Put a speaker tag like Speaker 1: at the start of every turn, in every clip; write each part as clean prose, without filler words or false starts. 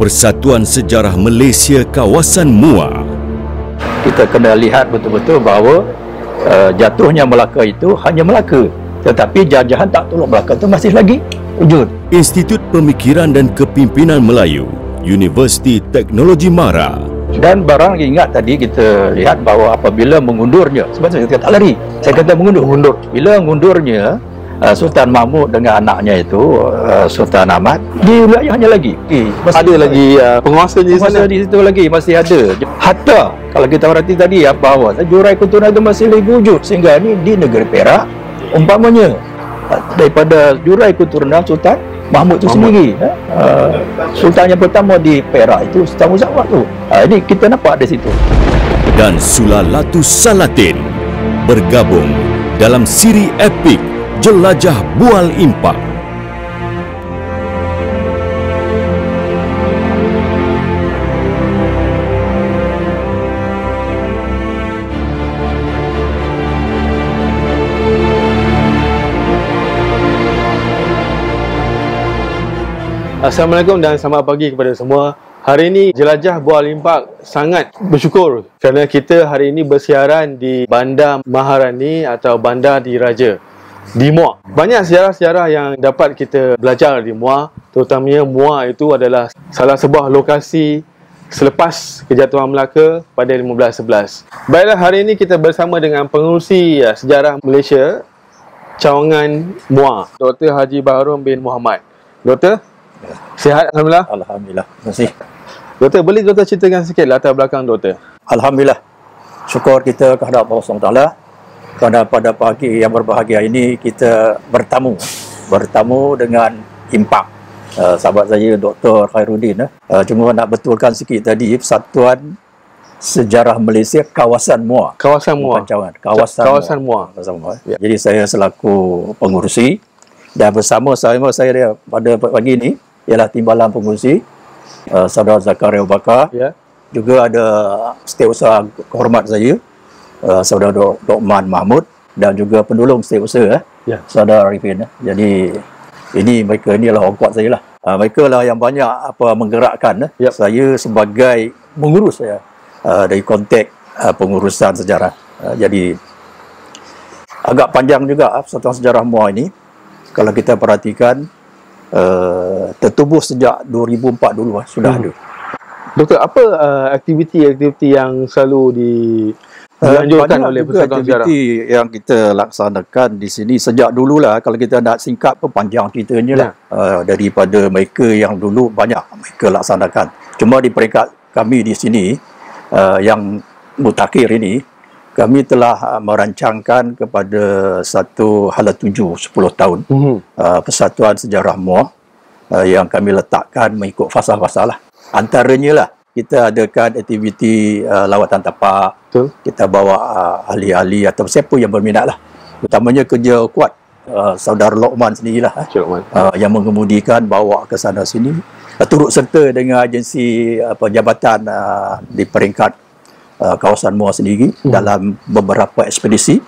Speaker 1: Persatuan Sejarah Malaysia Kawasan Muar.
Speaker 2: Kita kena lihat betul-betul bahawa jatuhnya Melaka itu hanya Melaka, tetapi jajahan tak tolong Melaka itu masih lagi wujud.
Speaker 1: Institut Pemikiran dan Kepimpinan Melayu, Universiti Teknologi Mara.
Speaker 2: Dan barang ingat tadi kita lihat bahawa apabila mengundurnya, sebenarnya saya tak lari, saya kata mengundur. Bila mengundurnya Sultan Mahmud dengan anaknya itu Sultan Ahmad di wilayahnya lagi.
Speaker 3: Ada lagi penguasa di sana.
Speaker 2: Di situ lagi masih ada. Hatta kalau kita perhati tadi bahawa jurai keturunan itu masih lagi wujud, sehingga ini di negeri Perak umpamanya daripada jurai keturunan Sultan Mahmud itu sendiri, sultan yang pertama di Perak itu Sultan Muzaffar tu. Ini kita nampak di situ.
Speaker 1: Dan Sulalatus Salatin bergabung dalam siri epik Jelajah Bual Impak.
Speaker 3: Assalamualaikum dan selamat pagi kepada semua. Hari ini Jelajah Bual Impak sangat bersyukur kerana kita hari ini bersiaran di Bandar Maharani atau Bandar Diraja di Muar. Banyak sejarah-sejarah yang dapat kita belajar di Muar, terutamanya Muar itu adalah salah sebuah lokasi selepas kejatuhan Melaka pada 1511. Baiklah, hari ini kita bersama dengan pengerusi sejarah Malaysia Cawangan Muar, Dr. Haji Baharom bin Muhammad. Doktor, sihat alhamdulillah?
Speaker 2: Alhamdulillah. Terima kasih.
Speaker 3: Doktor, boleh doktor ceritakan sikit latar belakang doktor?
Speaker 2: Alhamdulillah. Syukur kita kehadap Allah SWT kerana pada pagi yang berbahagia ini kita bertamu dengan Impak. Sahabat saya Dr. Khairuddin. Cuma nak betulkan sikit tadi, Persatuan Sejarah Malaysia Kawasan Muar.
Speaker 3: Kawasan Muar.
Speaker 2: Kawasan Muar. Ya. Jadi saya selaku pengurusi dan bersama saya pada pagi ini ialah timbalan pengurusi Saudara Zakaria Abu Bakar.
Speaker 3: Ya.
Speaker 2: Juga ada setiausaha kehormat saya Saudara Dokman Mahmud dan juga penolong setiausaha
Speaker 3: Ya.
Speaker 2: Saudara Arifin. Jadi mereka inilah orang kuat saya lah. Mereka lah yang banyak menggerakkan saya sebagai pengurus saya dari konteks pengurusan sejarah. Jadi agak panjang juga Persatuan Sejarah Muar ini. Kalau kita perhatikan tertubuh sejak 2004 dulu sudah ada.
Speaker 3: Doktor, apa aktiviti-aktiviti yang selalu dianjurkan oleh Persatuan Sejarah?
Speaker 2: Aktiviti yang kita laksanakan di sini sejak dululah. Kalau kita nak singkat panjang ceritanya lah. Daripada mereka yang dulu banyak mereka laksanakan. Cuma di peringkat kami di sini yang mutakhir ini, kami telah merancangkan kepada satu hala tuju 10 tahun Persatuan Sejarah Muar yang kami letakkan mengikut fasa-fasa lah. Antaranya lah kita adakan aktiviti lawatan tapak.
Speaker 3: Betul.
Speaker 2: Kita bawa ahli-ahli atau siapa yang berminat lah. Utamanya kerja kuat Saudara Lokman sendirilah yang mengemudikan bawa ke sana sini. Turut serta dengan agensi jabatan di peringkat kawasan Muar sendiri dalam beberapa ekspedisi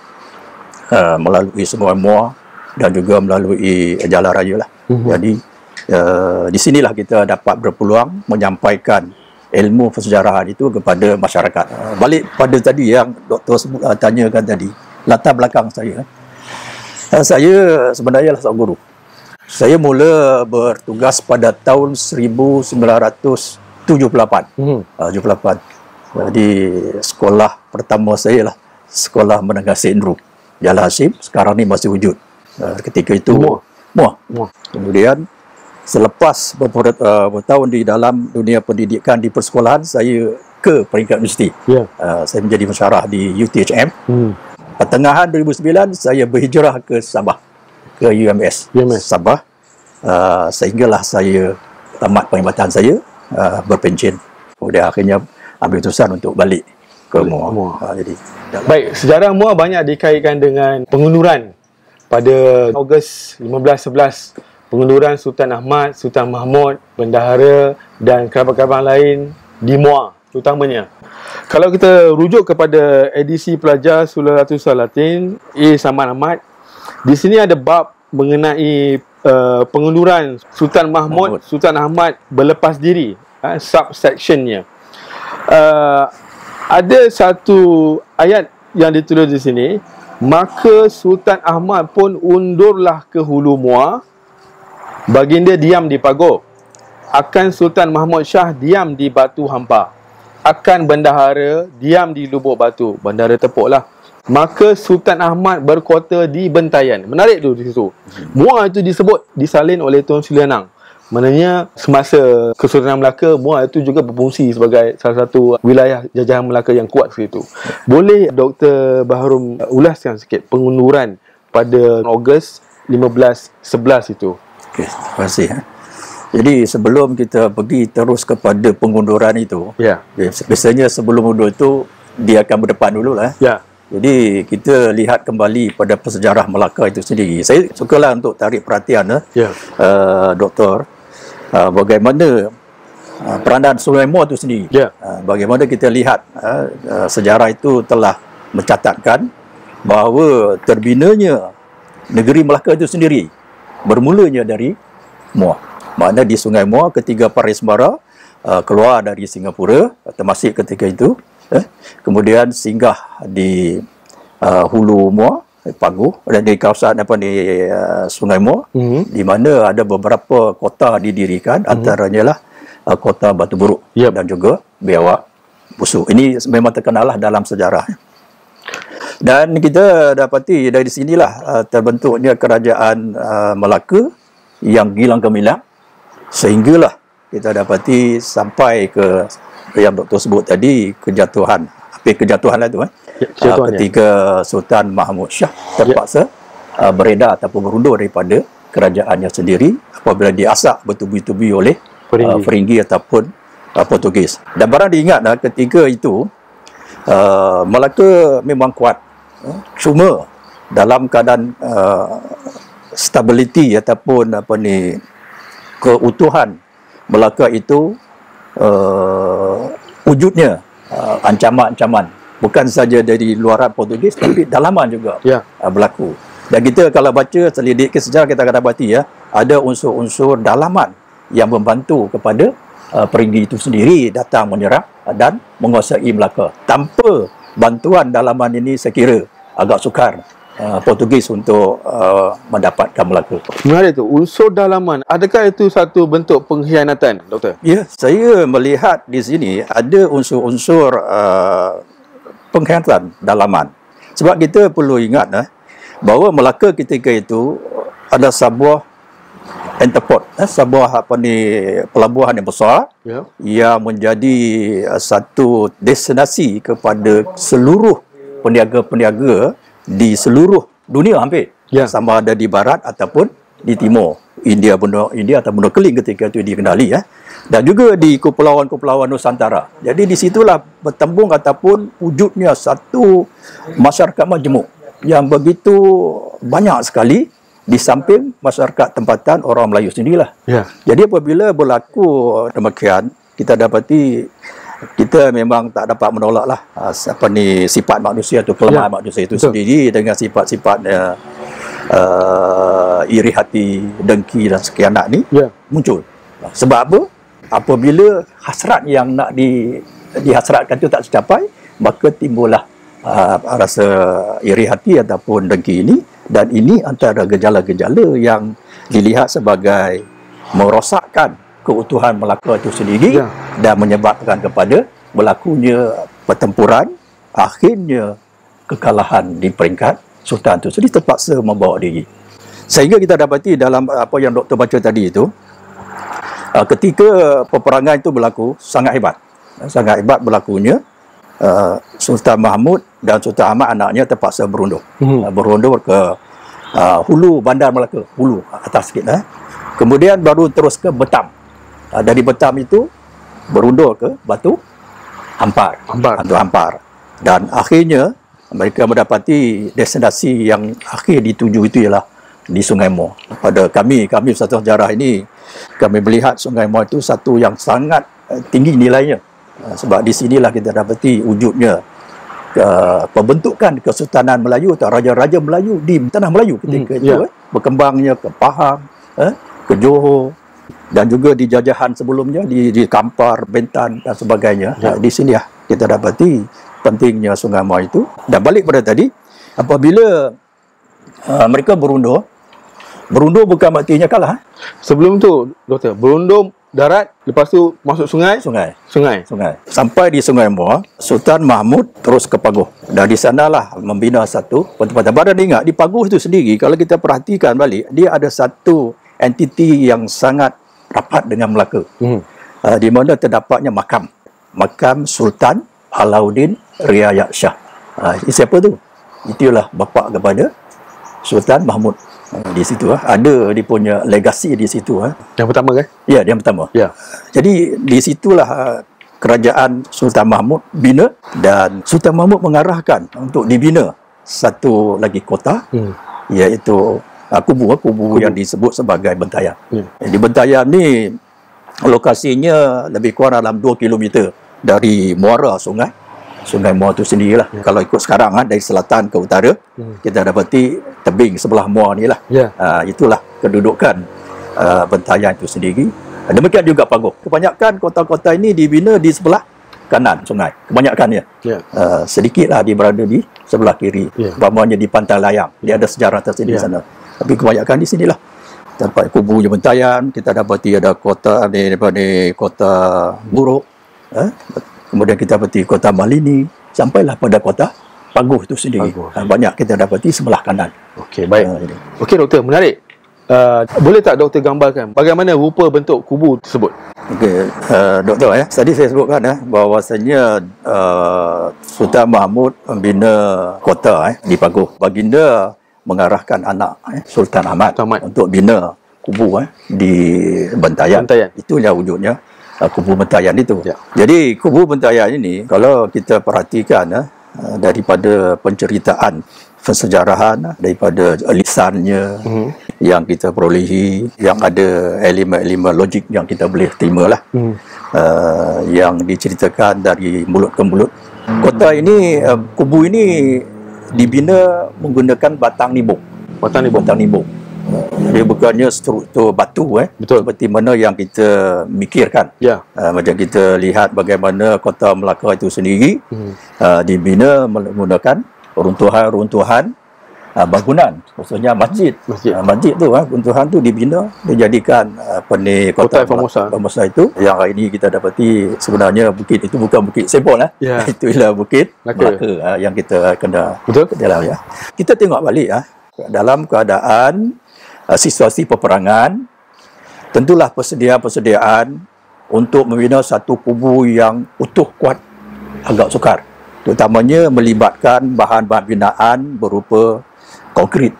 Speaker 2: melalui semua Muar dan juga melalui jalan raya lah. Jadi di sinilah kita dapat berpeluang menyampaikan ilmu persejarahan itu kepada masyarakat. Balik pada tadi yang doktor tanyakan tadi, latar belakang saya. Saya sebenarnya adalah seorang guru. Saya mula bertugas pada tahun 1978. 78. Jadi sekolah pertama saya lah sekolah menengah Sendru Jalan Hasim, sekarang ni masih wujud. Ketika itu Muar. Kemudian selepas bertahun di dalam dunia pendidikan di persekolahan, saya ke peringkat universiti. Saya menjadi pensyarah di UTHM. Pertengahan 2009 saya berhijrah ke Sabah, ke UMS. Sabah, sehinggalah saya tamat perkhidmatan saya, berpencen. Kemudian akhirnya ambil keputusan untuk balik ke Muar.
Speaker 3: Baik, sejarah Muar banyak dikaitkan dengan pengunduran pada Ogos 1511, pengunduran Sultan Ahmad, Sultan Mahmud, bendahara dan kerabat-kerabat lain di Muar terutamanya. Kalau kita rujuk kepada edisi pelajar Sulalatus Salatin Saman Ahmad, di sini ada bab mengenai pengunduran Sultan Mahmud, Sultan Ahmad berlepas diri subsectionnya. Ada satu ayat yang ditulis di sini, maka Sultan Ahmad pun undurlah ke Hulu Muar, baginda diam di Pagoh. Akan Sultan Mahmud Shah diam di Batu Hampar. Akan bendahara diam di Lubuk Batu, bendahara Tepuk lah. Maka Sultan Ahmad berkota di Bentayan. Menarik tu di situ. Muar itu disebut disalin oleh Tun Sri Lanang. Maknanya semasa Kesultanan Melaka, Muar itu juga berfungsi sebagai salah satu wilayah jajahan Melaka yang kuat situ. Boleh Dr. Baharum ulaskan sikit pengunduran pada Ogos 1511 itu?
Speaker 2: Okey, terima kasih. Jadi sebelum kita pergi terus kepada pengunduran itu, biasanya sebelum undur itu dia akan berdepan dululah. Jadi kita lihat kembali pada persejarah Melaka itu sendiri. Saya sukalah untuk tarik perhatian Doktor, bagaimana peranan Sungai Muar itu sendiri. Bagaimana kita lihat sejarah itu telah mencatatkan bahawa terbinanya negeri Melaka itu sendiri bermulanya dari Muar. Maknanya di Sungai Muar ketiga Paris Sembara keluar dari Singapura, termasuk ketika itu. Kemudian singgah di Hulu Muar, Pagoh, dan di kawasan Sungai Muar, di mana ada beberapa kota didirikan, antaranya lah kota Batu Buruk dan juga Biawak Busuk. Ini memang terkenal lah dalam sejarah. Dan kita dapati dari sinilah terbentuknya kerajaan Melaka yang gilang gemilang, sehinggalah kita dapati sampai ke yang doktor sebut tadi, kejatuhan lah tu ketika Sultan Mahmud Shah terpaksa beredar ataupun berundur daripada kerajaannya sendiri apabila diasak bertubi-tubi oleh Feringgi ataupun Portugis. Dan barang diingat ketika itu Melaka memang kuat, cuma dalam keadaan stability ataupun keutuhan Melaka itu wujudnya ancaman-ancaman bukan saja dari luaran Portugis tapi dalaman juga berlaku. Dan kita kalau baca selidik ke sejarah, kita akan dapati ada unsur-unsur dalaman yang membantu kepada Feringgi itu sendiri datang menyerang dan menguasai Melaka. Tanpa bantuan dalaman ini, saya kira agak sukar Portugis untuk mendapatkan Melaka.
Speaker 3: Menarik tu, unsur dalaman. Adakah itu satu bentuk pengkhianatan, Doktor?
Speaker 2: Ya, saya melihat di sini ada unsur-unsur pengkhianatan dalaman. Sebab kita perlu ingat bahawa Melaka ketika itu ada sebuah entrepot, sebuah pelabuhan yang besar yang menjadi satu destinasi kepada seluruh peniaga-peniaga di seluruh dunia hampir, sama ada di barat ataupun di timur. India atau benua Keling ketika itu dikenali dan juga di kepulauan-kepulauan Nusantara. Jadi di situlah bertembung ataupun wujudnya satu masyarakat majmuk yang begitu banyak sekali di samping masyarakat tempatan orang Melayu sendirilah. Jadi apabila berlaku demikian, kita dapati kita memang tak dapat menolaklah sifat manusia atau kelemahan manusia itu sendiri dengan sifat-sifatnya iri hati, dengki dan sekianak ni muncul. Sebab apa? Apabila hasrat yang nak dihasratkan itu tak tercapai, maka timbullah rasa iri hati ataupun dengki ini. Dan ini antara gejala-gejala yang dilihat sebagai merosakkan keutuhan Melaka itu sendiri dan menyebabkan kepada berlakunya pertempuran, akhirnya kekalahan di peringkat Sultan itu sendiri terpaksa membawa diri. Sehingga kita dapati dalam apa yang doktor baca tadi itu, ketika peperangan itu berlaku sangat hebat berlakunya, Sultan Mahmud dan Sultan Ahmad anaknya terpaksa berundur ke hulu bandar Melaka, hulu atas sikit kemudian baru terus ke Betam. Dari Betam itu berundur ke Batu Hampar. Dan akhirnya mereka mendapati destinasi yang akhir dituju itu ialah di Sungai Muar. Pada kami satu sejarah ini, kami melihat Sungai Muar itu satu yang sangat tinggi nilainya. Sebab di sinilah kita dapati wujudnya pembentukan Kesultanan Melayu atau Raja-Raja Melayu di tanah Melayu ketika itu. Berkembangnya ke Pahang, ke Johor, dan juga di jajahan sebelumnya di Kampar, Bentan dan sebagainya. Di sini kita dapati pentingnya Sungai Muar itu. Dan balik pada tadi, apabila mereka berundur bukan maknanya kalah.
Speaker 3: Sebelum tu, Doktor, berundur darat, lepas tu masuk sungai. Sampai di Sungai Muar, Sultan Mahmud terus ke Paguh. Dan di sanalah membina satu pertempatan. Badan ingat, di Paguh itu sendiri, kalau kita perhatikan balik, dia ada satu entiti yang sangat rapat dengan Melaka. Di mana terdapatnya makam Sultan Alauddin Riayat Shah. Siapa tu? Itulah bapa kepada Sultan Mahmud. Di situ ada dia punya legasi di situ. Yang pertama kan?
Speaker 2: Ya, yang pertama.
Speaker 3: Ya.
Speaker 2: Jadi di situlah kerajaan Sultan Mahmud bina, dan Sultan Mahmud mengarahkan untuk dibina satu lagi kota, iaitu kubu yang disebut sebagai Bentayan. Di Bentayan ni lokasinya lebih kurang dalam 2 km dari muara Sungai Muar itu sendirilah. Kalau ikut sekarang dari selatan ke utara, kita dapati tebing sebelah Muar ni lah. Itulah kedudukan Bentayan itu sendiri. Demikian juga Paguh. Kebanyakan kota-kota ini dibina di sebelah kanan sungai. Kebanyakannya. Sedikitlah dia berada di sebelah kiri. Umpamanya di Pantai Layang. Dia ada sejarah tersendiri di sana. Tapi kebanyakan di sinilah. Tempat kubunya Bentayan, kita dapati ada kota daripada kota Buruk. Kemudian kita dapati kota Malini, sampailah pada kota Paguh itu sendiri. Banyak kita dapati sebelah kanan.
Speaker 3: Okey, baik. Okey, Doktor, menarik. Boleh tak Doktor gambarkan bagaimana rupa bentuk kubu tersebut?
Speaker 2: Okey, Doktor, tadi saya sebutkan bahawasanya Sultan Mahmud membina kota di Paguh. Baginda mengarahkan anak Sultan Ahmad untuk bina kubu di Bentayan. Itulah wujudnya kubu Bentayan itu. Jadi kubu Bentayan ini, kalau kita perhatikan daripada penceritaan persejarahan, daripada lisannya yang kita perolehi, yang ada elemen-elemen logik yang kita boleh terima lah, yang diceritakan dari mulut ke mulut. Kota ini, kubu ini dibina menggunakan batang nibung. Dia bukannya struktur batu seperti mana yang kita mikirkan. Macam kita lihat bagaimana kota Melaka itu sendiri dibina menggunakan runtuhan bangunan, maksudnya masjid tu runtuhan tu dibina dijadikan kota Formosa itu, yang hari ini kita dapati sebenarnya bukit itu bukan bukit Sebol itu ialah bukit Melaka yang kita kena dalam kita tengok balik dalam keadaan situasi peperangan, tentulah persediaan untuk membina satu kubu yang utuh kuat agak sukar, terutamanya melibatkan bahan-bahan binaan berupa konkrit.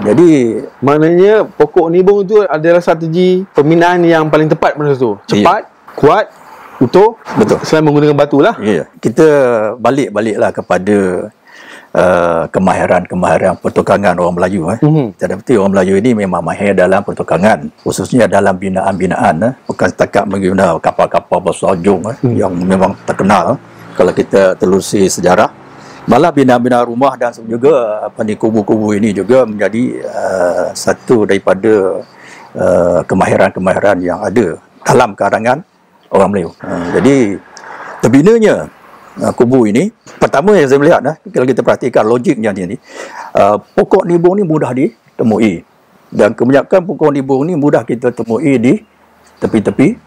Speaker 2: Jadi
Speaker 3: maknanya pokok nibung itu adalah strategi pembinaan yang paling tepat masa tu. Cepat, kuat, utuh.
Speaker 2: Betul.
Speaker 3: Selain menggunakan batu lah.
Speaker 2: Kita baliklah kepada kemahiran pertukangan orang Melayu. Kita dapati orang Melayu ini memang mahir dalam pertukangan, khususnya dalam binaan-binaan, bukan setakat menggunakan kapal-kapal bersaljung yang memang terkenal. Kalau kita telusuri sejarah, malah binaan-binaan rumah dan juga kubu-kubu ini juga menjadi satu daripada kemahiran-kemahiran yang ada dalam karangan orang Melayu. Jadi terbinanya kubu ini, pertama yang saya melihat kalau kita perhatikan logiknya ini, pokok nibung ni mudah ditemui, dan kebanyakan pokok nibung ni mudah kita temui di tepi-tepi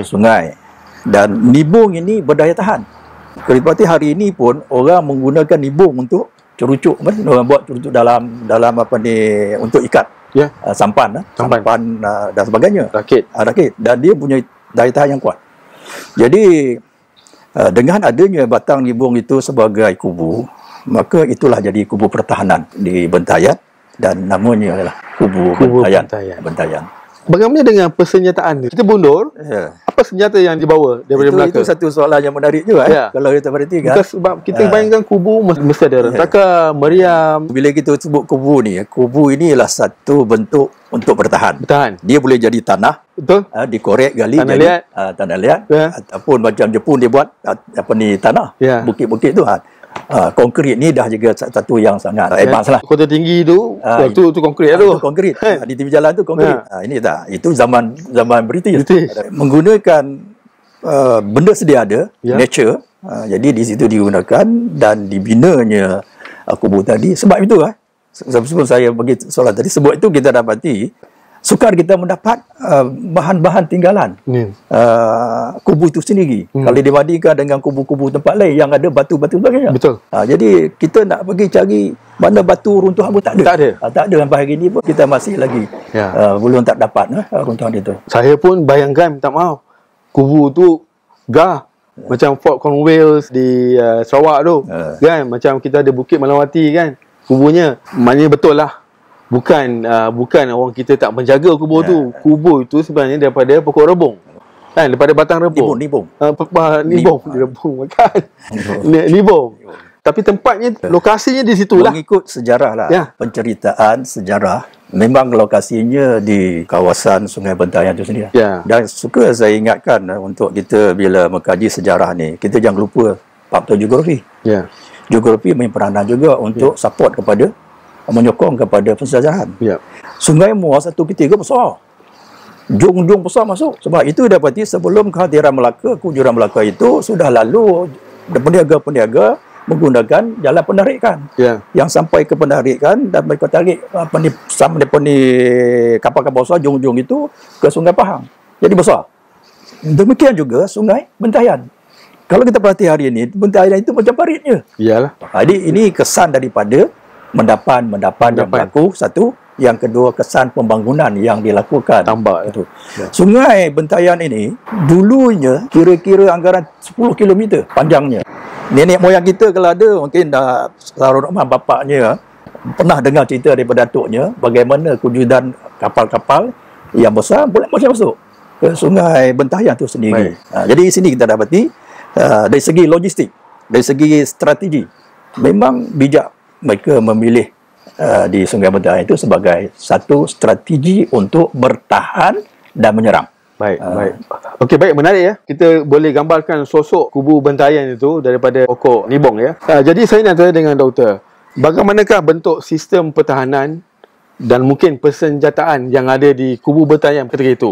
Speaker 2: sungai, dan nibung ini berdaya tahan. Kalau perhati hari ini pun orang menggunakan nibung untuk cerucuk, orang buat cerucuk dalam untuk ikat sampan dan sebagainya, rakit, dan dia punya daya tahan yang kuat. Jadi dengan adanya batang nibung itu sebagai kubu, maka itulah jadi kubu pertahanan di Bentayan, dan namanya adalah kubu Bentayan.
Speaker 3: Bagaimana dengan persenjataan? Kita bundur, apa senjata yang dibawa daripada Melaka?
Speaker 2: Itu satu soalan yang menarik juga kalau kita perhatikan.
Speaker 3: Sebab kita bayangkan kubu mesti ada rentaka, meriam.
Speaker 2: Bila kita sebut kubu ni, kubu ini ialah satu bentuk untuk bertahan. Dia boleh jadi tanah, dikorek gali tanah liat, ataupun macam Jepun dia buat tanah, bukit-bukit tu. konkrit ni dah juga satu yang sangat advance lah.
Speaker 3: Kota tinggi tu, waktu tu konkrit tu.
Speaker 2: Konkrit. Di tepi jalan tu konkrit. Ini tak. Itu zaman British. Menggunakan benda sedia ada, nature. Jadi di situ digunakan dan dibinanya kubu tadi. Sebab itu sebelum saya bagi soalan tadi, sebab itu kita dapati sukar kita mendapat bahan-bahan tinggalan kubu itu sendiri. Kalau dibandingkan dengan kubu-kubu tempat lain yang ada batu-batu sebagainya.
Speaker 3: Betul.
Speaker 2: Jadi kita nak pergi cari mana batu runtuhan pun tak ada. Tak ada sampai hari ini pun kita masih lagi belum tak dapat runtuhan itu.
Speaker 3: Saya pun bayangkan, minta maaf, kubu tu gah macam Fort Cornwallis di Sarawak tu kan, macam kita ada Bukit Melawati kan, kubunya maknanya betul lah. Bukan orang kita tak menjaga kubur tu. Kubur itu sebenarnya daripada pokok rebung. Kan, daripada batang rebung.
Speaker 2: Nibung.
Speaker 3: Rebung kan. Nibung. Tapi tempatnya, lokasinya di situ lah.
Speaker 2: Mengikut sejarah lah. Penceritaan sejarah. Memang lokasinya di kawasan Sungai Bentayan itu sendiri. Dan suka saya ingatkan untuk kita bila mengkaji sejarah ni, kita jangan lupa faktor geografi. Geografi main peranan juga untuk support kepada, menyokong kepada pensejaraan. Sungai Muar satu ketika besar. Jung besar masuk. Sebab itu dapati sebelum kehadiran Melaka, kujuran Melaka itu sudah lalu peniaga-peniaga menggunakan jalan penarikan. Yang sampai ke penarikan dan mereka tarik sampai kapal-kapal besar Jung itu ke Sungai Pahang. Jadi besar. Demikian juga Sungai Bentayan. Kalau kita perhati hari ini, Bentayan itu macam paritnya. Jadi ini kesan daripada mendapan yang berlaku, satu. Yang kedua, kesan pembangunan yang dilakukan.
Speaker 3: Tambak itu.
Speaker 2: Sungai Bentayan ini dulunya kira-kira anggaran 10 km panjangnya. Nenek moyang kita kalau ada, mungkin dah Saudara Rahman bapaknya pernah dengar cerita daripada datuknya bagaimana kewujudan kapal-kapal yang besar boleh masuk ke Sungai Bentayan itu sendiri. Jadi di sini kita dapati dari segi logistik, dari segi strategi, memang bijak mereka memilih di Sungai Bentayan itu sebagai satu strategi untuk bertahan dan menyerang.
Speaker 3: Baik. Okey, baik, menarik ya. Kita boleh gambarkan sosok kubu Bentayan itu daripada pokok nibong ya. Jadi saya nak tanya dengan doktor, bagaimanakah bentuk sistem pertahanan dan mungkin persenjataan yang ada di kubu Bentayan ketika itu?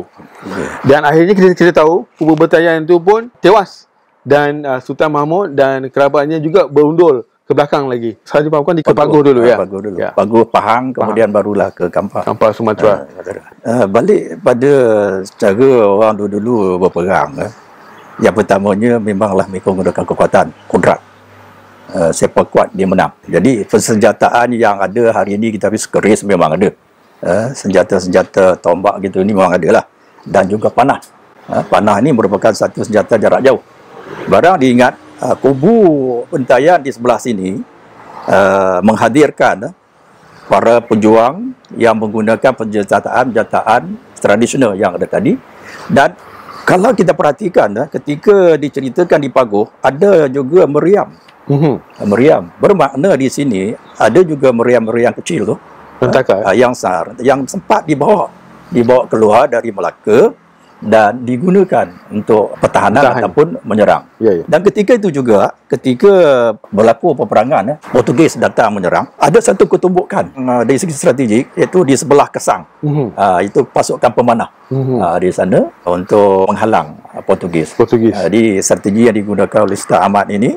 Speaker 3: Dan akhirnya kita tahu kubu Bentayan itu pun tewas dan Sultan Mahmud dan kerabatnya juga berundul ke belakang lagi. Saya fahamkan di Pagoh dulu ya.
Speaker 2: Pagoh Pahang, kemudian barulah ke Kampar
Speaker 3: Sumatera.
Speaker 2: Balik pada cara orang dulu berperang. Yang pertamanya memanglah mereka menggunakan kekuatan, kudrat. Siapa kuat dia menang. Jadi persenjataan yang ada hari ini kita habis keris memang ada. Senjata-senjata tombak gitu ni memang ada lah. Dan juga panah. Panah ni merupakan satu senjata jarak jauh. Barang diingat kubu Bentayan di sebelah sini menghadirkan para pejuang yang menggunakan senjataan tradisional yang ada tadi. Dan kalau kita perhatikan ketika diceritakan di Pagoh ada juga meriam. Meriam bermakna di sini ada juga meriam-meriam kecil tu yang sempat dibawa keluar dari Melaka dan digunakan untuk pertahanan ataupun menyerang. Dan ketika itu juga, ketika berlaku peperangan, Portugis datang menyerang, ada satu ketumbukan dari segi strategik, iaitu di sebelah Kesang. Itu pasukan pemanah di sana untuk menghalang Portugis. Jadi strategi yang digunakan oleh Sultan Ahmad ini,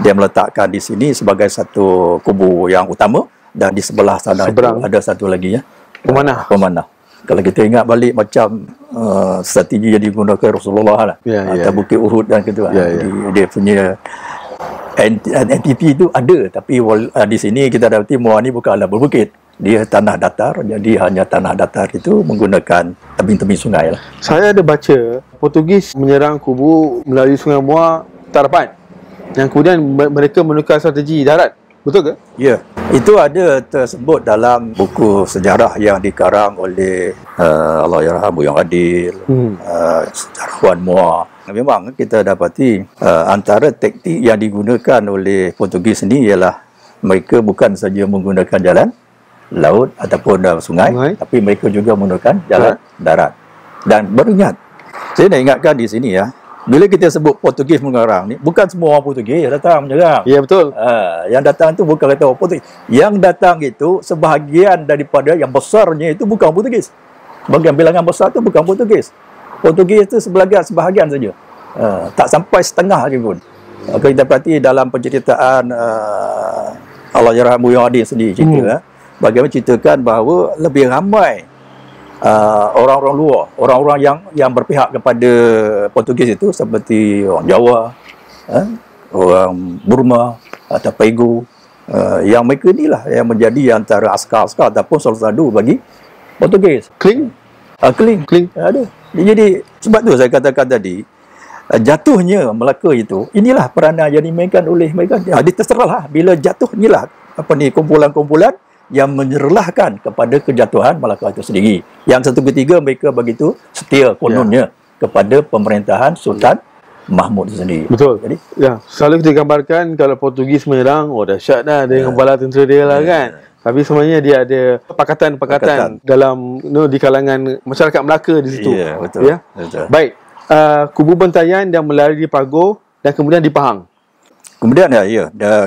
Speaker 2: dia meletakkan di sini sebagai satu kubu yang utama, dan di sebelah sana ada satu lagi pemanah. Kalau kita ingat balik macam strategi yang digunakan Rasulullah lah, atau Bukit Uhud dan gitu. Dia punya entiti itu ada, tapi di sini kita dapati Muar ni bukanlah berbukit, dia tanah datar. Jadi hanya tanah datar itu menggunakan tebing-tebing sungai lah.
Speaker 3: Saya ada baca Portugis menyerang kubu melalui Sungai Muar tak dapat, yang kemudian mereka menukar strategi darat. Betul ke?
Speaker 2: Ya, itu ada tersebut dalam buku sejarah yang dikarang oleh Allahyarham Buyang Adil, sejarawan Muar. Memang kita dapati antara taktik yang digunakan oleh Portugis ini ialah mereka bukan saja menggunakan jalan laut ataupun sungai, tapi mereka juga menggunakan jalan darat. Dan beringat, saya nak ingatkan di sini ya, Bila kita sebut Portugis menyerang ni, bukan semua orang Portugis yang datang menyerang.
Speaker 3: Ya, betul.
Speaker 2: Yang datang tu bukan kata orang Portugis. Yang datang itu sebahagian daripada yang besarnya itu bukan Portugis. Bagian bilangan besar tu bukan Portugis. Portugis tu sebahagian saja. Tak sampai setengah lagi pun. Kalau kita perhati dalam penceritaan Allahyarham Buyung Adil sendiri cerita, bagaimana ceritakan bahawa lebih ramai orang-orang luar, orang-orang yang berpihak kepada Portugis itu seperti orang Jawa, orang Burma atau Paigu, yang mereka inilah yang menjadi antara askar-askar ataupun soldadu bagi Portugis.
Speaker 3: Kling?
Speaker 2: Kling. Ada. Jadi sebab tu saya katakan tadi, jatuhnya Melaka itu, inilah peranan yang dimainkan oleh mereka. Dia terserahlah bila jatuh, inilah kumpulan-kumpulan yang menyerlahkan kepada kejatuhan Melaka itu sendiri. Yang satu ketiga mereka begitu setia kononnya kepada pemerintahan Sultan Mahmud itu sendiri.
Speaker 3: Betul.
Speaker 2: Jadi,
Speaker 3: selalu kita gambarkan kalau Portugis menyerang, dahsyat dah dengan bala tentera dia lah kan. Tapi sebenarnya dia ada pakatan dalam di kalangan masyarakat Melaka di situ.
Speaker 2: Ya, betul. Betul.
Speaker 3: Baik. Kubu Bentayan dan melari di Pagoh dan kemudian di Pahang.
Speaker 2: Kemudian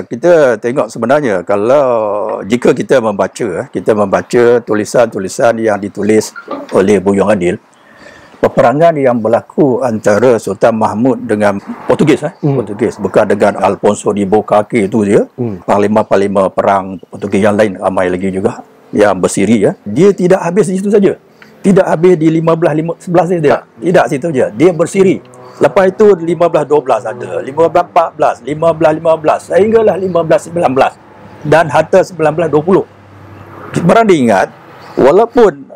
Speaker 2: kita tengok sebenarnya kalau jika kita membaca tulisan-tulisan yang ditulis oleh Buyung Adil, peperangan yang berlaku antara Sultan Mahmud dengan Portugis, Portugis, bukan dengan Alfonso de Albuquerque itu dia, panglima-panglima perang Portugis yang lain ramai lagi juga yang bersiri, dia tidak habis di situ saja. Tidak habis di 15-11 saja. Tidak situ saja. Dia bersiri. Lepas itu 15-12 ada, 15-14, 15-15, sehinggalah 15-19 dan hatta 19-20. Barang diingat, walaupun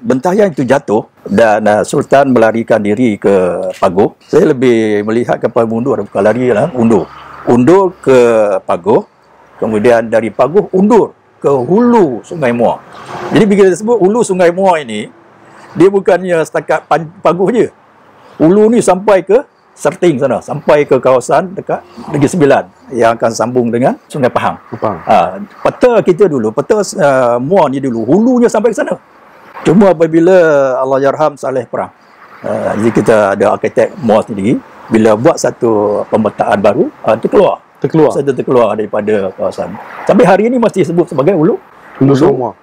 Speaker 2: Bentayan itu jatuh dan Sultan melarikan diri ke Pagoh, saya lebih melihat kepada mundur, bukan lari lah, undur ke Pagoh, kemudian dari Pagoh undur ke hulu Sungai Muar. Jadi bila kita sebut hulu Sungai Muar ini, dia bukannya setakat Pagoh je. Hulu ni sampai ke Serting sana, sampai ke kawasan dekat Negeri Sembilan yang akan sambung dengan Sungai Pahang. Peta kita dulu, peta Muar ni dulu, hulunya sampai ke sana. Cuma apabila Allahyarham Saleh perang, jadi kita ada arkitek Muar sendiri, bila buat satu pemetaan baru, terkeluar daripada kawasan. Sampai hari ini masih sebut sebagai hulu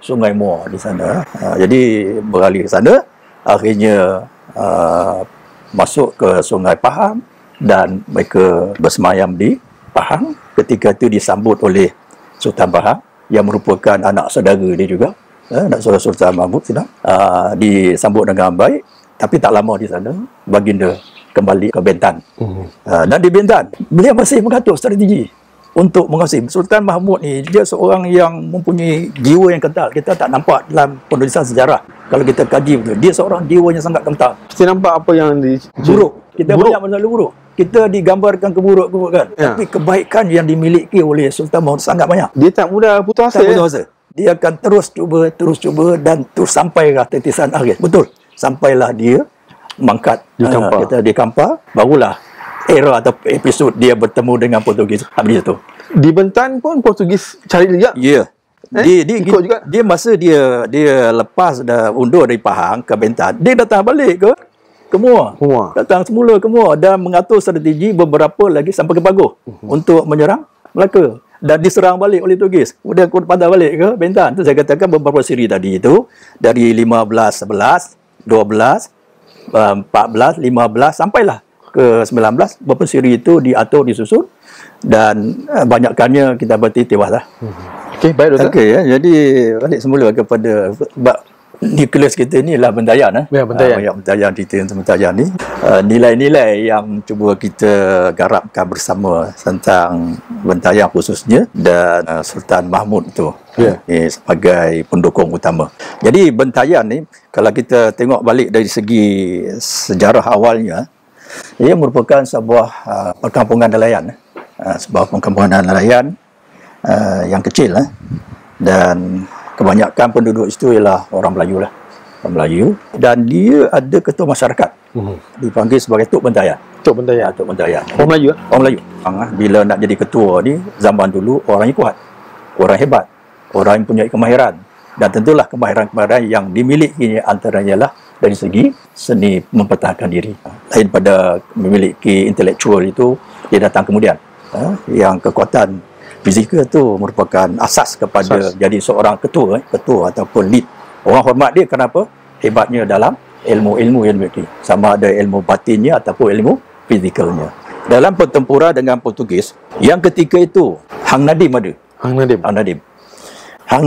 Speaker 2: Sungai Muar di sana. Jadi beralih ke sana, akhirnya masuk ke Sungai Pahang dan mereka bersemayam di Pahang. Ketika itu disambut oleh Sultan Pahang yang merupakan anak saudara dia juga, anak saudara Sultan Mahmud disambut dengan baik. Tapi tak lama di sana baginda kembali ke Bentan. Dan di Bentan beliau masih mengatur strategi untuk menguasai. Sultan Mahmud ni dia seorang yang mempunyai jiwa yang kental. Kita tak nampak dalam penulisan sejarah. Kalau kita kaji betul, dia seorang jiwa yang sangat kental.
Speaker 3: Kita nampak apa yang
Speaker 2: buruk. Kita banyak masalah buruk. Kita digambarkan keburuk-keburukan. Tapi kebaikan yang dimiliki oleh Sultan Mahmud sangat banyak.
Speaker 3: Dia tak mudah putus asa.
Speaker 2: Dia akan terus cuba dan terus sampai ke titisan akhir. Betul. Sampailah dia mangkat di Kampar, barulah era atau episod dia bertemu dengan Portugis habis itu.
Speaker 3: Di Bentan pun Portugis cari dia.
Speaker 2: Ya. Dia masa dia lepas dah undur dari Pahang ke Bentan, dia datang balik ke Muar. Datang semula ke Muar dan mengatur strategi beberapa lagi sampai ke Pagoh untuk menyerang Melaka dan diserang balik oleh Portugis. Kemudian patah balik ke Bentan. Itu saya katakan beberapa siri tadi itu dari 15, 11, 12, 14, 15 sampailah ke 19. Beberapa siri itu diatur, disusun dan banyakkannya kita berarti tewaslah.
Speaker 3: Okey, baik Doktor.
Speaker 2: Okey, jadi balik semula kepada nukleus kita ni lah Bentayan. Bentayan cerita tentang Bentayan ni. Nilai-nilai yang cuba kita garapkan bersama tentang Bentayan khususnya dan Sultan Mahmud tu sebagai pendukung utama. Jadi Bentayan ni kalau kita tengok balik dari segi sejarah awalnya, ia merupakan sebuah perkampungan nelayan. Sebuah perkampungan nelayan yang kecil dan kebanyakan penduduk itu ialah orang Melayu dan dia ada ketua masyarakat dipanggil sebagai Tok Bentayan. Orang Melayu. Bila nak jadi ketua ni zaman dulu orang yang kuat, orang hebat, orang yang punya kemahiran dan tentulah kemahiran yang dimiliki antaranya ialah dari segi seni mempertahankan diri. Lain pada memiliki intelektual itu, dia datang kemudian. Yang kekuatan fizikal tu merupakan asas kepada jadi seorang ketua ataupun lead. Orang hormat dia kenapa? Hebatnya dalam ilmu-ilmu yang dimiliki. Sama ada ilmu batinnya ataupun ilmu fizikalnya. Dalam pertempuran dengan Portugis, yang ketika itu Hang Nadim ada. Hang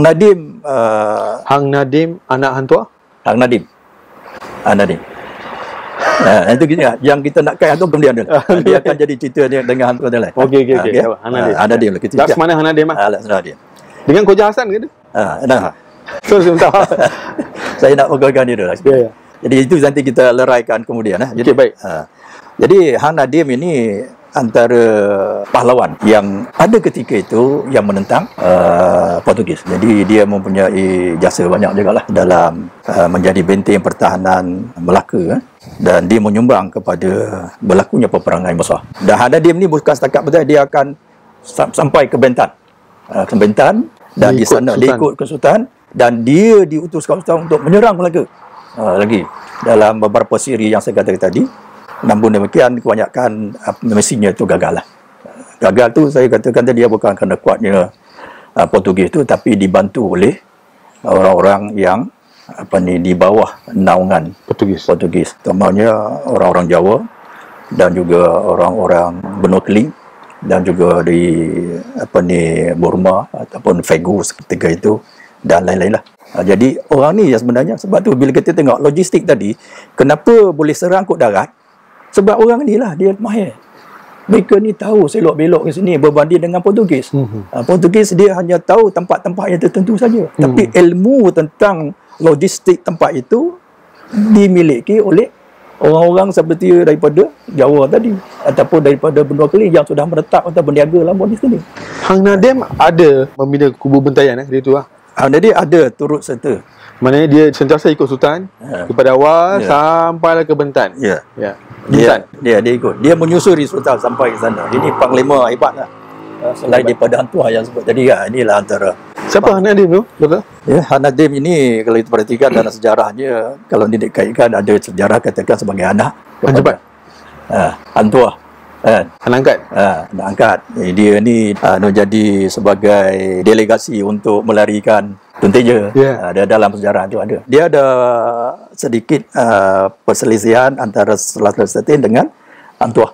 Speaker 2: Nadim anak Hang Tuah? Hang Nadim. Itu yang kita nak kait tu kemudian dia akan jadi cerita dia dengan Hang Tuah dan lain.
Speaker 3: Okey. Hang Nadim. That's mana Hang Nadim?
Speaker 2: Nadim.
Speaker 3: Dengan Koja Hasan ke tu? So sebentar.
Speaker 2: Saya nak pegangkan dia dulu.
Speaker 3: Ya.
Speaker 2: Jadi itu nanti kita leraikan kemudian. Jadi
Speaker 3: baik.
Speaker 2: Jadi Hang Nadim ini antara pahlawan yang ada ketika itu yang menentang Portugis. Jadi dia mempunyai jasa banyak juga lah dalam menjadi benteng pertahanan Melaka, dan dia menyumbang kepada berlakunya peperangan besar. Dan Hang Nadim ni bukan setakat betul, dia akan sampai ke Bentan. Dan di sana dia ikut ke Sultan, dan dia diutuskan Sultan untuk menyerang Melaka lagi dalam beberapa siri yang saya katakan tadi. Namun demikian kebanyakan misinya itu gagal lah. Gagal tu saya katakan tadi, dia bukan kerana kuatnya Portugis itu, tapi dibantu oleh orang-orang yang di bawah naungan Portugis. Terutamanya orang-orang Jawa dan juga orang-orang Benua Keling dan juga di Burma ataupun Fegu ketika itu dan lain-lain lah. Jadi orang ni sebenarnya, sebab tu bila kita tengok logistik tadi, kenapa boleh serang kod darat? Sebab orang ni lah dia mahir. Mereka ni tahu selok-belok ke sini berbanding dengan Portugis. Portugis dia hanya tahu tempat-tempat yang tertentu saja. Tapi ilmu tentang logistik tempat itu dimiliki oleh orang-orang seperti daripada Jawa tadi ataupun daripada Benua Keling yang sudah menetap atau berniaga lama di sini.
Speaker 3: Hang Nadim ada membina kubu bentayan dia tu lah.
Speaker 2: Hang Nadim ada turut serta.
Speaker 3: Maknanya dia sentiasa ikut Sultan daripada awal sampailah ke Bentan. Dia ikut. Dia menyusuri Sultan sampai ke sana. Ini panglima hebat lah. Selain daripada Hang Tuah yang sebut tadi, inilah antara. Siapa Hang Nadim tu? Betul?
Speaker 2: Hang Nadim ini kalau kita perhatikan dalam sejarahnya, kalau dikaitkan ada sejarah katakan sebagai anak Hang Tuah.
Speaker 3: Anak
Speaker 2: angkat. Dia ni jadi sebagai delegasi untuk melarikan Tunteja. Dia dalam sejarah tu ada. Dia ada sedikit perselisihan antara Sultan Selatan dengan Hang Tuah.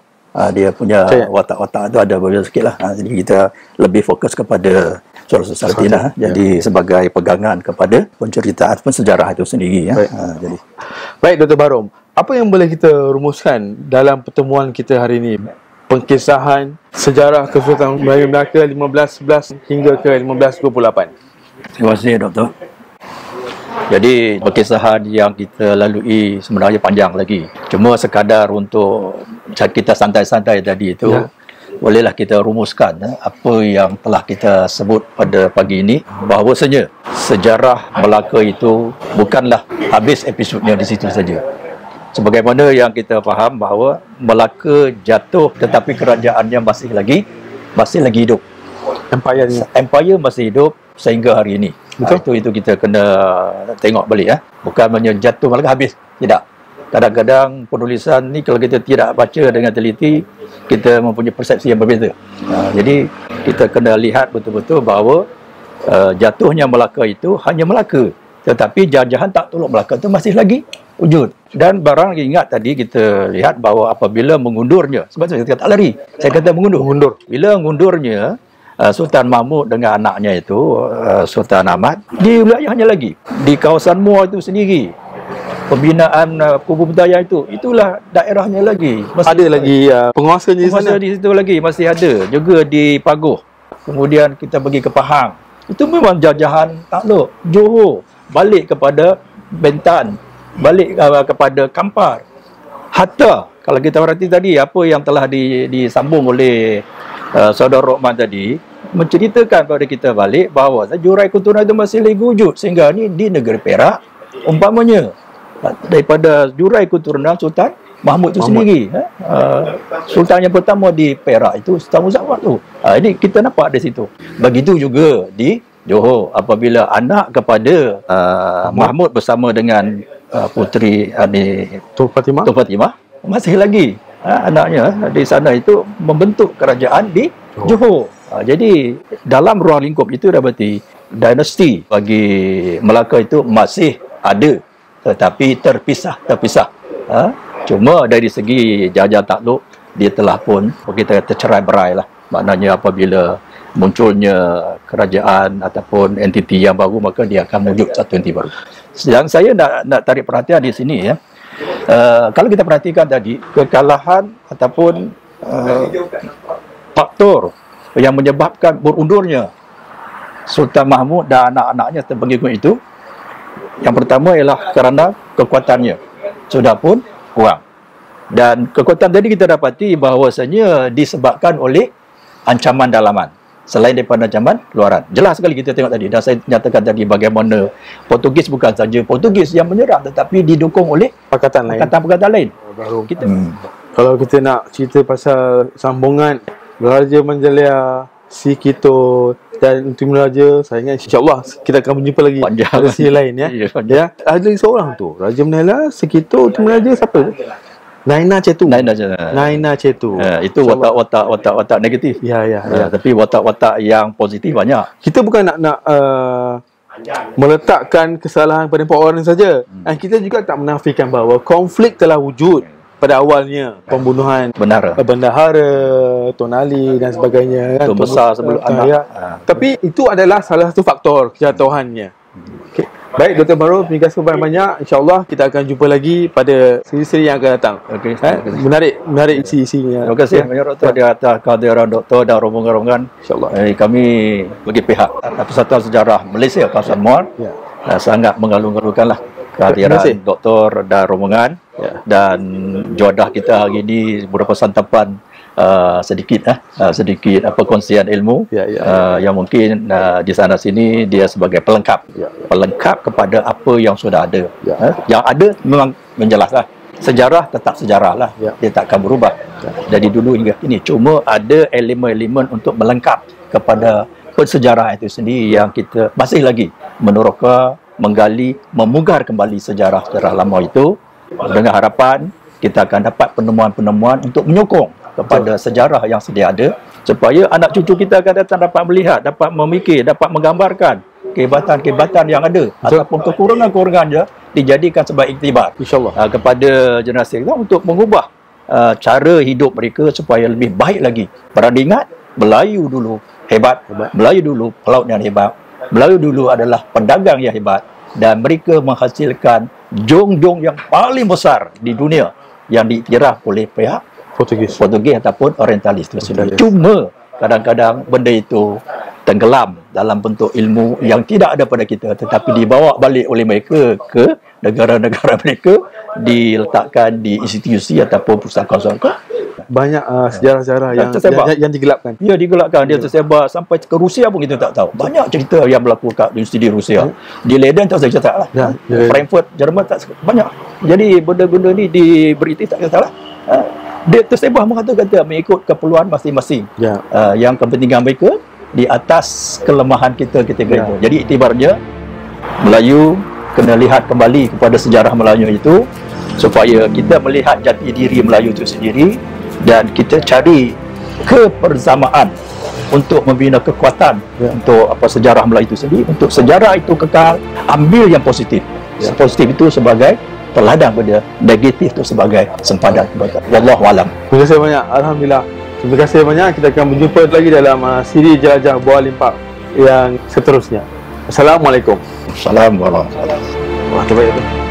Speaker 2: Dia punya watak-watak tu ada berbeza sikit lah. Jadi kita lebih fokus kepada Sultan Selatan lah. Jadi sebagai pegangan kepada penceritaan sejarah itu sendiri. Jadi.
Speaker 3: Baik Dr. Barom, apa yang boleh kita rumuskan dalam pertemuan kita hari ini? Pengkisahan sejarah Kesultanan Melayu Melaka 1511 hingga ke 1528.
Speaker 2: Terima kasih Doktor. Jadi perkisahan yang kita lalui sebenarnya panjang lagi. Cuma sekadar untuk kita santai-santai tadi itu, bolehlah kita rumuskan apa yang telah kita sebut pada pagi ini, bahawasanya sejarah Melaka itu bukanlah habis episodnya di situ saja. Sebagaimana yang kita faham bahawa Melaka jatuh tetapi kerajaannya masih lagi hidup. Empire masih hidup sehingga hari ini. Itu kita kena tengok balik. Bukan hanya jatuh Melaka habis. Tidak. Kadang-kadang penulisan ni kalau kita tidak baca dengan teliti, kita mempunyai persepsi yang berbeza. Jadi kita kena lihat betul-betul bahawa jatuhnya Melaka itu hanya Melaka. Tetapi jajahan tak tolak Melaka itu masih lagi wujud. Dan barang ingat tadi kita lihat bahawa apabila mengundurnya, sebab saya kata tak lari, saya kata mengundur. Bila mengundurnya Sultan Mahmud dengan anaknya itu Sultan Ahmad, di wilayahnya lagi, di kawasan Muar itu sendiri, pembinaan kubu budaya itulah daerahnya lagi. Masih ada lagi
Speaker 3: penguasanya di sana.
Speaker 2: Di situ lagi masih ada. Juga di Pagoh. Kemudian kita pergi ke Pahang. Itu memang jajahan takluk. Johor balik kepada Bentan, balik kepada Kampar. Hatta kalau kita perhati tadi apa yang telah disambung oleh Saudara Rokman tadi, menceritakan kepada kita balik bahawa jurai keturunan itu masih lagi wujud sehingga ni di negeri Perak umpamanya daripada jurai keturunan Sultan Mahmud itu sendiri. Sultan yang pertama di Perak itu Sultan Muzaffar tu. Ini kita nampak di situ. Begitu juga di Johor apabila anak kepada Mahmud bersama dengan Puteri
Speaker 3: Tun Fatimah.
Speaker 2: Tun Fatimah masih lagi anaknya di sana itu membentuk kerajaan di Johor. Jadi dalam ruang lingkup itu dah berarti dinasti bagi Melaka itu masih ada, tetapi terpisah. Cuma dari segi jajah takluk dia telah pun kita kata cerai-berai lah. Maknanya apabila munculnya kerajaan ataupun entiti yang baru, maka dia akan wujud satu entiti baru. Yang saya nak tarik perhatian di sini ya, kalau kita perhatikan tadi kekalahan ataupun faktor yang menyebabkan berundurnya Sultan Mahmud dan anak-anaknya atau pengikut itu, yang pertama ialah kerana kekuatannya sudah pun kurang. Dan kekuatan tadi kita dapati bahawasanya disebabkan oleh ancaman dalaman selain daripada ancaman luaran. Jelas sekali kita tengok tadi, dan saya nyatakan tadi bagaimana Portugis bukan saja Portugis yang menyerang, tetapi didukung oleh
Speaker 3: Pakatan lain.
Speaker 2: Baru kita
Speaker 3: Kalau kita nak cerita pasal sambungan Raja Manjaliah, Si Kito dan Timur Raja, saya ingat insya-Allah kita akan berjumpa lagi pada sesi lain ya. Ya, ada seorang tu, Raja Manjaliah, Si Kito, Timur Raja, siapa? Naina Cetu. Itu watak-watak negatif. Ya. Tapi watak-watak yang positif banyak. Kita bukan nak meletakkan kesalahan pada empat orang saja. Kita juga tak menafikan bahawa konflik telah wujud pada awalnya. Pembunuhan bendahara, Tun Ali dan sebagainya kan.
Speaker 2: Tun Besar sebelum anak.
Speaker 3: Tapi itu adalah salah satu faktor kejatuhannya. Okay. Baik Dr. Barrow, terima kasih banyak-banyak. InsyaAllah kita akan jumpa lagi pada seri-seri yang akan datang. Menarik isi-isinya.
Speaker 2: Terima kasih banyak Doktor di atas kehadiran Doktor dan rombongan-rombongan.
Speaker 3: InsyaAllah.
Speaker 2: Kami bagi pihak Persatuan Sejarah Malaysia Kawasan Muar sangat mengalung-alungkanlah kehadiran Doktor dan rombongan. Dan juadah kita hari ini beberapa santapan sedikit perkongsian ilmu yang mungkin di sana sini dia sebagai pelengkap kepada apa yang sudah ada. Yang ada memang menjelaslah, sejarah tetap sejarah lah, dia tak akan berubah dari dulu hingga kini. Cuma ada elemen-elemen untuk melengkap kepada persejarah itu sendiri yang kita masih lagi meneroka, menggali, memugar kembali sejarah-sejarah lama itu, dengan harapan kita akan dapat penemuan-penemuan untuk menyokong kepada sejarah yang sedia ada, supaya anak cucu kita akan datang dapat melihat, dapat memikir, dapat menggambarkan kehebatan-kehebatan yang ada ataupun kekurangan-kekurangan dia dijadikan sebagai iktibar insya-Allah kepada generasi kita untuk mengubah cara hidup mereka supaya lebih baik lagi. Berada ingat, Melayu dulu hebat, Melayu dulu pelaut yang hebat, Melayu dulu adalah pedagang yang hebat, dan mereka menghasilkan jong-jong yang paling besar di dunia yang diiktiraf oleh pihak Portugis ataupun Orientalis tersebut. Cuma kadang-kadang benda itu tenggelam dalam bentuk ilmu yang tidak ada pada kita, tetapi dibawa balik oleh mereka ke negara-negara mereka, diletakkan di institusi ataupun pusaka-pusaka.
Speaker 3: Banyak sejarah-sejarah yang digelapkan.
Speaker 2: Ya, digelapkan. Dia tersebar sampai ke Rusia pun kita tak tahu. Banyak cerita yang berlaku kat di Rusia. Di Leiden tak saya cerita lah. Frankfurt, Jerman tak banyak. Jadi benda-benda ni di British tak cerita lah. Dia tersebar mengata-kata mengikut keperluan masing-masing. Yang kepentingan mereka di atas kelemahan kita ketika itu. Jadi iktibarnya Melayu kena lihat kembali kepada sejarah Melayu itu, supaya kita melihat jati diri Melayu itu sendiri, dan kita cari kebersamaan untuk membina kekuatan untuk sejarah Melayu itu sendiri, untuk sejarah itu kekal. Ambil yang positif. Positif itu sebagai teladan, pada negatif itu sebagai sempadan kebaikan. Wallahu alam.
Speaker 3: Terima kasih banyak. Alhamdulillah. Terima kasih banyak. Kita akan berjumpa lagi dalam siri jelajah Buah Limpak yang seterusnya. Assalamualaikum.
Speaker 2: Assalamualaikum warahmatullahi wabarakatuh.